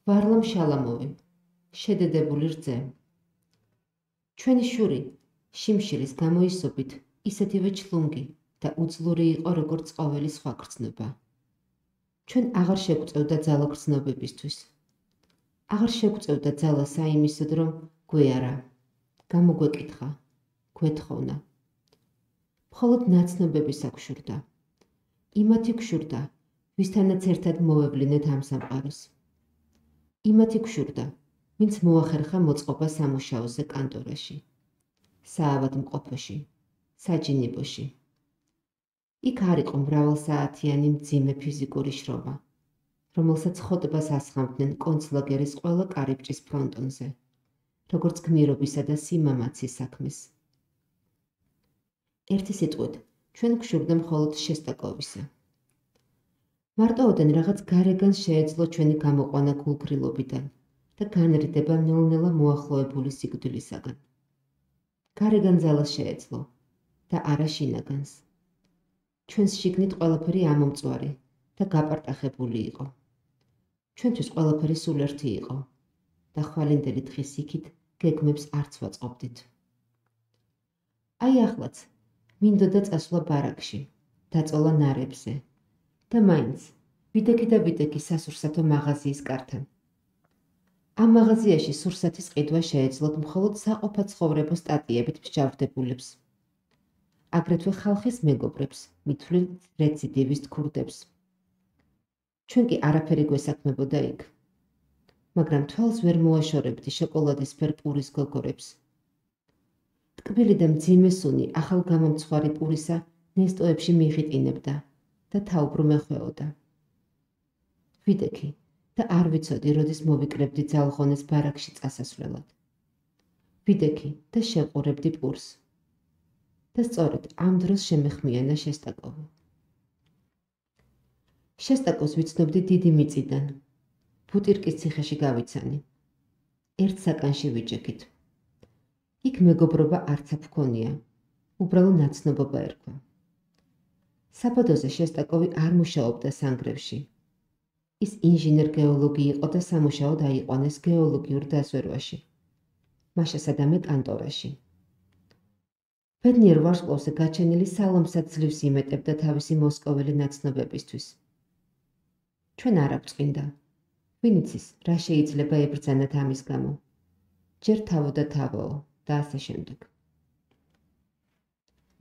ვარლამ შალამოვი, შედედებული რძე. ჩვენი შური, შიმშილის გამოისობით, ისეთივე ჩლუნგი და უძლური იყო, როგორც ყოველი სხვა გრძნობა. ჩვენ აღარ შეგვწევდა ძალა გრძნობებისთვის. აღარ შეგვწევდა ძალა საიმისოდ, რომ გვეარა, გამოგვეკითხა, გვეთხოვნა. მხოლოდ ნაცნობების აგვშურდა. იმათი გვშურდა, ვისთანაც ერთად მოვევლინეთ ამ სამყაროს. იმათი გვშურდა, ვინც მოახერხა მოწყობა სამუშაოზე კანტორაში, საავადმყოფოში, საჯინიბოში. იქ არ იყო მრავალსაათიანი მძიმე ფიზიკური შრომა, რომელსაც ხოტბას ასხამდნენ კონცლაგერის ყველა კარიბჭის ფრონტონზე, როგორც გმირობისა და სიმამაცის საქმეს. ერთი სიტყვით, ჩვენ გვშურდა მხოლოდ შესტაკოვისა. მარტოოდენ რაღაც გარეგანს შეეძლო ჩვენი გამოყვანა გულგრილობიდან და განრიდება ნელ-ნელა მოახლოებული სიკვდილისაგან. გარეგან ძალას შეეძლო და არა შინაგანს. ჩვენს შიგნით ყველაფერი ამომწვარი და გაპარტახებული იყო. ჩვენთვის ყველაფერი სულ ერთი იყო და ხვალინდელი დღის იქით გეგმებს არც ვაწყობდით. აი ახლაც მინდოდა წასვლა ბარაკში, დაწოლა ნარებზე და მაინც ვიდექი და ვიდექი სასურსათო მაღაზიის კართან. ამ მაღაზიაში სურსათის ყიდვა შეეძლოთ მხოლოდ საყოფაცხოვრებო სტატიებით მსჯავრდებულებს. აგრეთვე ხალხის მეგობრებს, მithვლილ რეციდივისტ ქურდებს. ჩვენ კი არაფერი გვესაქმებოდა იქ. მაგრამ თვალს ვერ მოაშორებდი შოკოლადისფერ პურის გოგორებს. ტკბილი და მძიმე სუნი ახალ გამომცხვარი პურისა ნესტოებში მიღიტინებდა და თაუბრუმე ხვეოდა. ვიდექი და არ ვიცოდი, როდის მოვიკრებდი ძალღონეს ბარაკში წასასვლელად. ვიდექი და შევყურებდი პურს. და სწორედ ამ დროს შემეხმიანა შესტაკოვი. შესტაკოს ვიცნობდი დიდი მიწიდან. ბუტირკის ციხეში გავიცანი. ერთ საკანში ვიჭექით. იქ მეგობრობა არც აქ უბრალო ნაცნობობა ერქვა. საბადოზე შესტაკოვი არ მუშაობდა სანგრევში. ის ინჟინერ-გეოლოგი იყო და სამუშაოდ აიყვანეს გეოლოგიურ დაზვერვაში, მაშასადამე კანტორაში. ბედნიერ ვარსკვლავზე გაჩენილი სალომსაც ძლივს იმეტებდა თავისი მოსკოველი ნაცნობებისთვის. ჩვენ არ აგვწყინდა. ვინ იცის, რა შეიძლება ებრძანათ ამის გამო. ჯერ თავო და თავოო და ასე შემდეგ.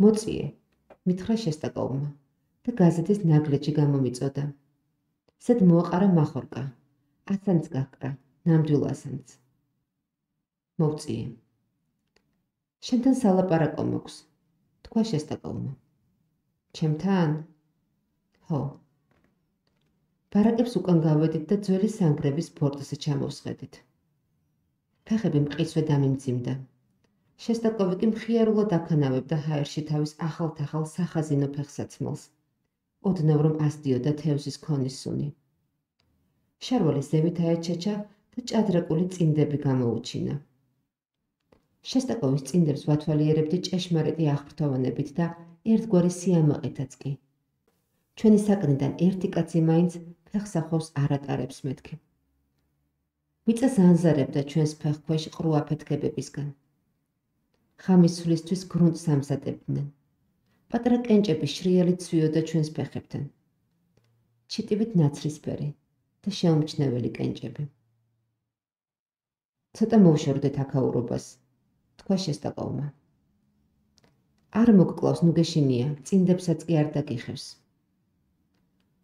მოწიე, მითხრა შესტაკოვმა და გაზეთის ნაგლეჯი გამომიწოდა. ზედ მოაყარა მახორკა, ასანც გაკრა, ნამდვილ ასანც. მოვწიე. შენთან სალაპარაკო მოქვს, თქვა შესტაკოვმა. ჩემთან? ხო. ბარაკებს უკან გავედით და ძველი სანგრების ბორტზე ჩამოვსხედით. ფეხები მყისვე დამიმძიმდა. შესტაკოვი კი მხიარულად აქანავებდა ჰაერში თავის ახალ-თახალ სახაზინო ფეხსაცმელს. ოდნავ რომ ასდიოდა თევზის ქონის სუნი. შარვალი ზევით აეჩაჩა და ჭადრაკული წინდები გამოუჩინა. შესტაკოვის წინდებს ვათვალიერებდი ჭეშმარიტი აღფრთოვანებით და ერთგვარი სიამაყითაც კი. ჩვენი საკნიდან ერთი კაცი მაინც ფეხსახვავს არ ატარებს მეთქი. მიწას ანზარებდა ჩვენს ფეხქვეშ ყრუ აფეთქებებისგან. ღამის სვლისთვის გრუნტს ამზადებდნენ. პატარა კენჭები შრიალით ცვიოდა ჩვენს ფეხებთან. ჩიტივით ნაცრისფერი და შეუმჩნეველი კენჭები. ცოტა მოვშორდეთ აქაურობას, თქვა შესტაკოვმა. არ მოგკლავს, ნუ გეშინია, წინდებსაც კი არ დაგიხევს.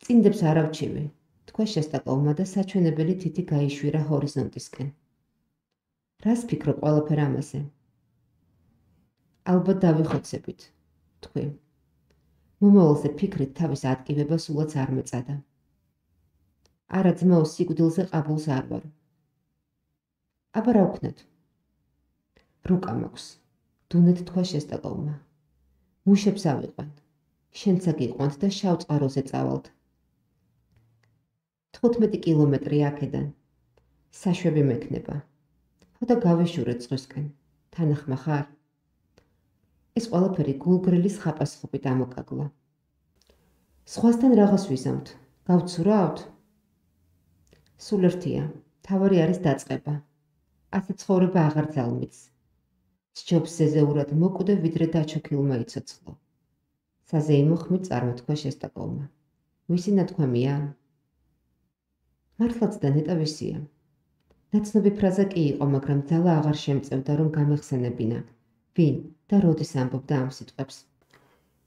წინდებს არ ავჩივი, თქვა შესტაკოვმა და საჩვენებელი თითი გაიშვირა ჰორიზონტისკენ. რას ფიქრობ ყველაფერ ამაზე? ალბათ დავიხოცებით, თქვი. მომავალზე ფიქრით თავის ატკივება სულაც არ მეწადა. არა ძმაო, სიკვდილზე ყაბულს არ ვარ. აბა რა ვქნათ? რუკა მაქვს, დუნეთ თქვა შესტაკოვმა. მუშებს ავიყვან, შენც აგიყვანთ და შავ წყაროზე წავალთ. 15 კილომეტრი აქედან. საშვები მექნება. ხო და გავეშურეთ ზღვისკენ. თანახმა ხარ? ეს ყველაფერი გულგრილის ხაპასხობით ამოკაგლა. სხვასთან რაღაც ვიზამთ, გავცურავთ? სულ ერთია, თავარი არის დაწყება. ასე ცხოვრება აღარ ძალმიც. სჯობს ზეზეურად მოკვდე, ვიდრე დაჩოქილმა იცოცხლო. საზეიმო ხმით წარმოთქვა შესტაკოვმა. ვისი ნათქვამია? მართლაც და ნეტავისია. ნაცნობი ფრაზა კი იყო, მაგრამ ძალა აღარ შემწევდა, რომ გამეხსენებინა. ვინ და როდის ამბობდა ამ სიტყვებს.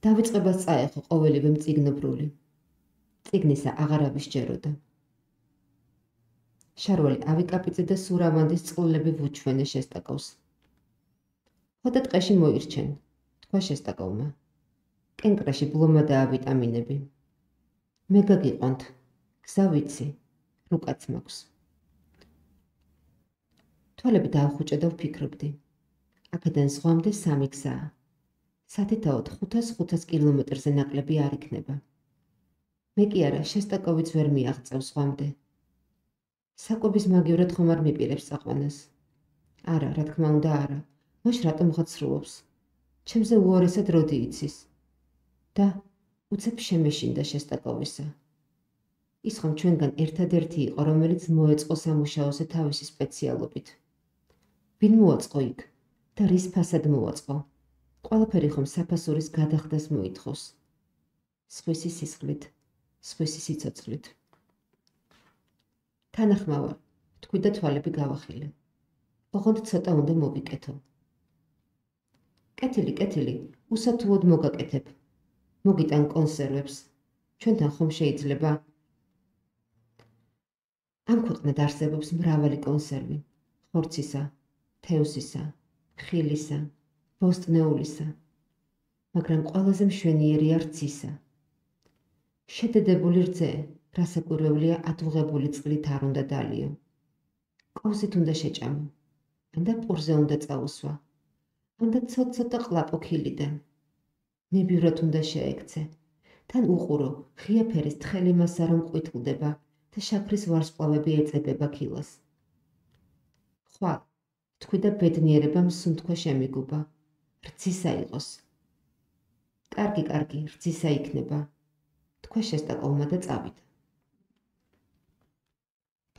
დავიწყებას წაეხო ყოველივე მწიგნობრული. წიგნისა აღარავის ჯეროდა. შარვალი ავიკაპიძე და სურავანდის წყლები ვუჩვენე შესტაკოვს. ხოდა ტყეში მოირჩენ, თქვა შესტაკოვმა. კენკრაში ბლომადაა ვიტამინები. მე გაგიყვანთ, გზა ვიცი, რუკაც მაქვს. თვალები დაახუჭე და ვფიქრობდი. აქედან ზღვამდე 3 გზაა. სათითაოდ 500 კილომეტრზე ნაკლები არ იქნება. მე კი არა, შესტაკოვიც ვერ მიაღწევს ზღვამდე. საკვების მაგივრად ხომ არ მიპირებს წაყვანას? არა, რა თქმა უნდა არა. მაშ რატომ ხაცრუობს? ჩემზე უარესად როდი იცის? და უცებ შემეშინდა შესტაკოვისა. ის ხომ ჩვენგან ერთადერთი იყო, რომელიც მოეწყო სამუშაოზე თავისი სპეციალობით. ვინ მოაწყო იქ და რის ფასად მოაწყო? ყველაფერი ხომ საფასურის გადახდას მოითხოვს. სხვისი სისხლით, სხვისი სიცოცხლით. თანახმავა, თქვი და თვალები გავახილე. ოღონდ ცოტა უნდა მოვიკეთო. კეთილი, უსათუოდ მოგაკეთებ. მოგიტან კონსერვებს. ჩვენთან ხომ შეიძლება? ამ ქვეყნად არსებობს მრავალი კონსერვი. ხორცისა, თევზისა, ხილისა, ბოსტნეულისა. მაგრამ ყველაზე მშვენიერია რძისა. შედედებული რძე, რასაკვირველია ათუღებული წყლით არ უნდა დალიო. კოვზით უნდა შეჭამო. ანდა პურზე უნდა წაუსვა. ანდა ცოტ-ცოტა ყლაპო ქილიდან. ნებივრად უნდა შეექცე. თან უყურო, ღია ფერის თხელი მასა რომ ყვითლდება და შაქრის ვარსკვლავები ეწებება ქილას. ხვალ, თქვი და ბედნიერებამ სუნთქვა შემიგუბა. რძისა იყოს. კარგი, რძისა იქნება. თქვა შესტაკოვმა და წავიდა.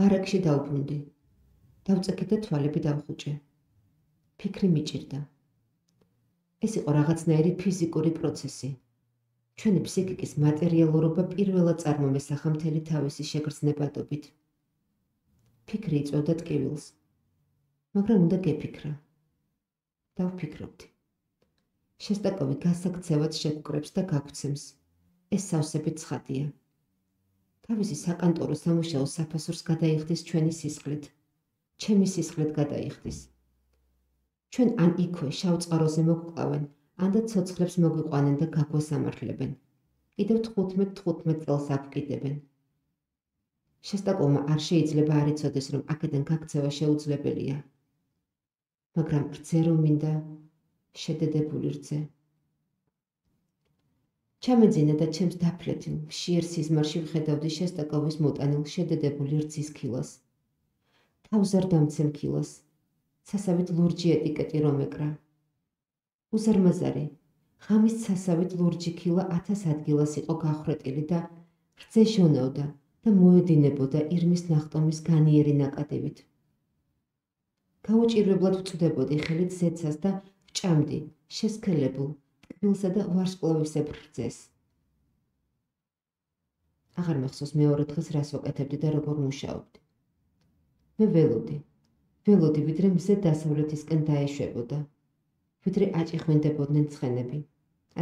ბარაკში დავბრუნდი. დავწექი და თვალები დავხუჭე. ფიქრი მიჭირდა. ეს იყო რაღაცნაირი ფიზიკური პროცესი. ჩვენი ფსიქიკის მატერიალურობა პირველად წარმომესახა მთელი თავისი შეგრძნებადობით. ფიქრი იწვევდა ტკივილს. მაგრამ უნდა გეფიქრა. დავფიქრობდი. შესტაკოვი გასაქცევად შეგვკრებს და გაგვცემს. ეს სავსებით ცხადია. თავისი საკანტორო სამუშაო საფასურს გადაიხდის ჩვენი სისხლით. ჩემი სისხლით გადაიხდის. ჩვენ ან იქვე შავ წყაროზე მოგკლავენ, ანდა ცოცხლებს მოგვიყვანენ და გაგვასამართლებენ. კიდევ 15 წელს აგვკიდებენ. შესტაკოვმა არ შეიძლება არ იცოდეს, რომ აქედან გაქცევა შეუძლებელია. მაგრამ რძე რომ მინდა, შედედებული რძე. ჩამეძინა და ჩემს დაფლეთილ, მშიერ სიზმარში ვხედავდი შესტაკოვის მოტანილ შედედებული რძის ქილას. თავს არ დამცემ ქილას. სასავით ლურჯი ეტიკეტი რომ ეკრა. უზარმაზარი, ღამის სასავით ლურჯი ქილა 1000 ადგილას იყო გახრეტილი და რძე ჟონავდა და მოედინებოდა ირმის ნახტომის განიერი ნაკადივით. გაუჭირებლად ვწვდებოდი ხელით ზეცას და ვჭამდი შესქელებულ, ტკბილსა და ვარსკვლავისებრ რძეს. აღარ მახსოვს მეორე დღეს რას ვაკეთებდი და როგორ მუშაობდი. მე ველოდი, ვიდრე მზე დასავლეთისკენ დაეშვებოდა, ვიდრე აჭიხვინდებოდნენ ცხენები,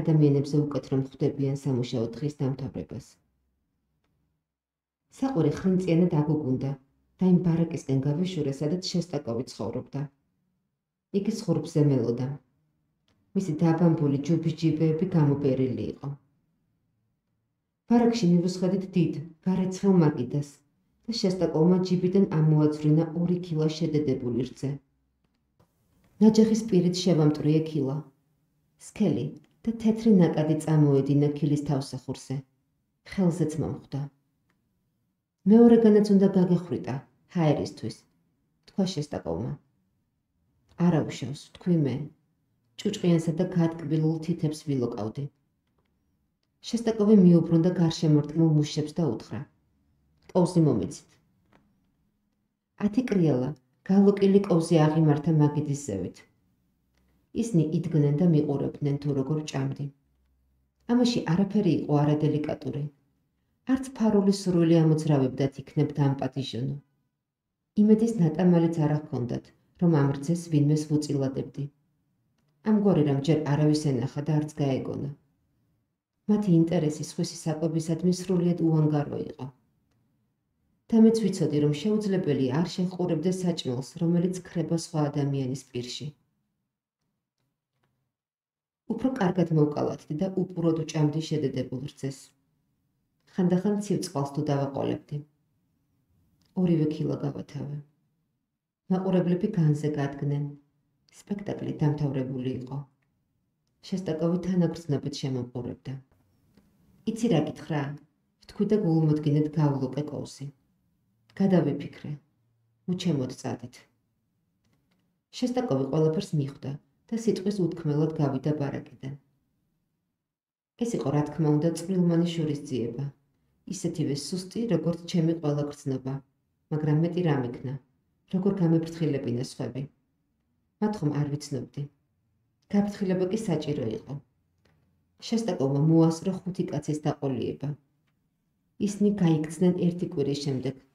ადამიანებზე უკეთ რომ ხვდებიან სამუშაო დღის დამთავრებას. საყვირე ხრინწიანად აგუგუნდა და იმ ბარაკისკენ გავიშურე, სადაც შესტაკოვი ცხოვრობდა. იგი ზღურბზე მელოდა. მისი დაბამბული ჯუბის ჯიბეები გამობერილი იყო. ბარაკში მივუსხედით დიდ, გარეცხელ მაგიდას და შესტაკოვმა ჯიბიდან ამოაძვლინა 2 ქილა შედედებული რძე. ნაჯახის პირით შევამტრიე ქილა. სქელი და თეთრი ნაკადი წამოედინა ქილის თავსახურზე. ხელზეც მომხვდა. მეორეგანაც უნდა გაგეხვრიტა, ჰაერისთვის, თქვა შესტაკოვმა. არა უშავს, თქვი მე. ჭუჭყიანსა და გადკბილულ თითებს ვილოკავდი. შესტაკოვი მიუბრუნდა გარშემორტყმულ მუშებს და უთხრა. კოვზი მომეცით. 10 კრიალა გალოკილი კოვზე აღიმართა მაგიდის ზევით. ისინი იდგნენ და მიყურებდნენ თუ როგორ ჭამდი. ამაში არაფერი იყო არადელიკატური. არც ფარული სურვილი ამოძრავებდათ იქნებ დამპატიჟონო. იმედის ნატამალიც არ ჰქონდათ, რომ ამ რძეს ვინმეს ვუწილადებდი. ამგვარი რამ ჯერ არავის ენახა და არც გაეგონა. მათი ინტერესი სხვისი საკვებისადმი სრულიად უანგარო იყო. და მეც ვიცოდი, რომ შეუძლებელი არ შეჰყურებდეს საჭმელს, რომელიც ქრება სხვა ადამიანის პირში. უფრო კარგად მოვკალათდი და უპურად უჭამდი შედედებულ რძეს. ხანდახან ცივ წყალს თუ დავაყოლებდი. ორივე ქილა გავათავე. მაყურებლები განზე გადგნენ. სპექტაკლი დამთავრებული იყო. შესტაკოვი თანაგრძნობით შემოყურებდა. იცი რა გითხრა? ვთქვი და გულმოდგინედ გავლოკე კოვზი. გადავიფიქრე. უჩემოდ წადით. შესტაკოვი ყველაფერს მიხვდა და სიტყვის უთქმელად გავიდა ბარაკიდან. ეს იყო რა თქმა უნდა წვრილმანი შურისძიება. ისეთივე სუსტი, როგორც ჩემი ყველა გრძნობა, მაგრამ მეტი რამ იქნა, როგორ გამეფრთხილებინა სხვები. მათ ხომ არ ვიცნობდი. გაფრთხილება კი საჭირო იყო. შესტაკოვმა მოასწრო 5 კაცის დაყოლიება. ისინი გაიქცნენ 1 კვირის შემდეგ.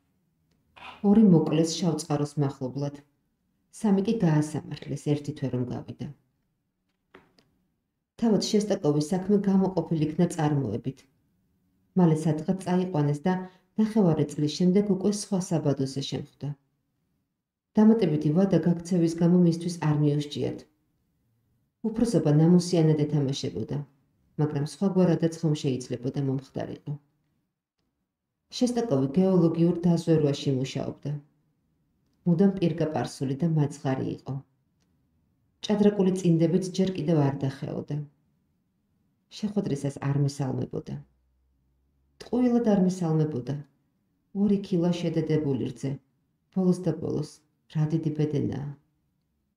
2 მოკლეს შავწყაროს მახლობლად. 3 კი გაასამართლეს, ერთი თვე რომ გავიდა. თავად შესტაკოვის საქმე გამოყოფილი იქნა წარმოებით. მალე სადღაც წაიყვანეს და 9 წლის შემდეგ უკვე სხვა საბადოზე შემხვდა. დამატებითი ვადა გაქცევის გამო მისთვის არ მიუსჭიათ. უფროსობა ნამუსიანად ეთამაშებოდა, მაგრამ სხვაგვარადაც ხომ შეიძლებოდა მომხდარიყო. შესტაკოვი გეოლოგიურ დაზვერვაში მუშაობდა. მუდამ პირგაპარსული და მაძღარი იყო. ჭადრაკული წინდებით ჯერ კიდევ არ დახეოდა. შეხვედრისას არ მესალმებოდა. ტყუილად არ მესალმებოდა. 2 ქილა შედედებული რძე. ბოლოს და ბოლოს, რა დიდი ბედენაა.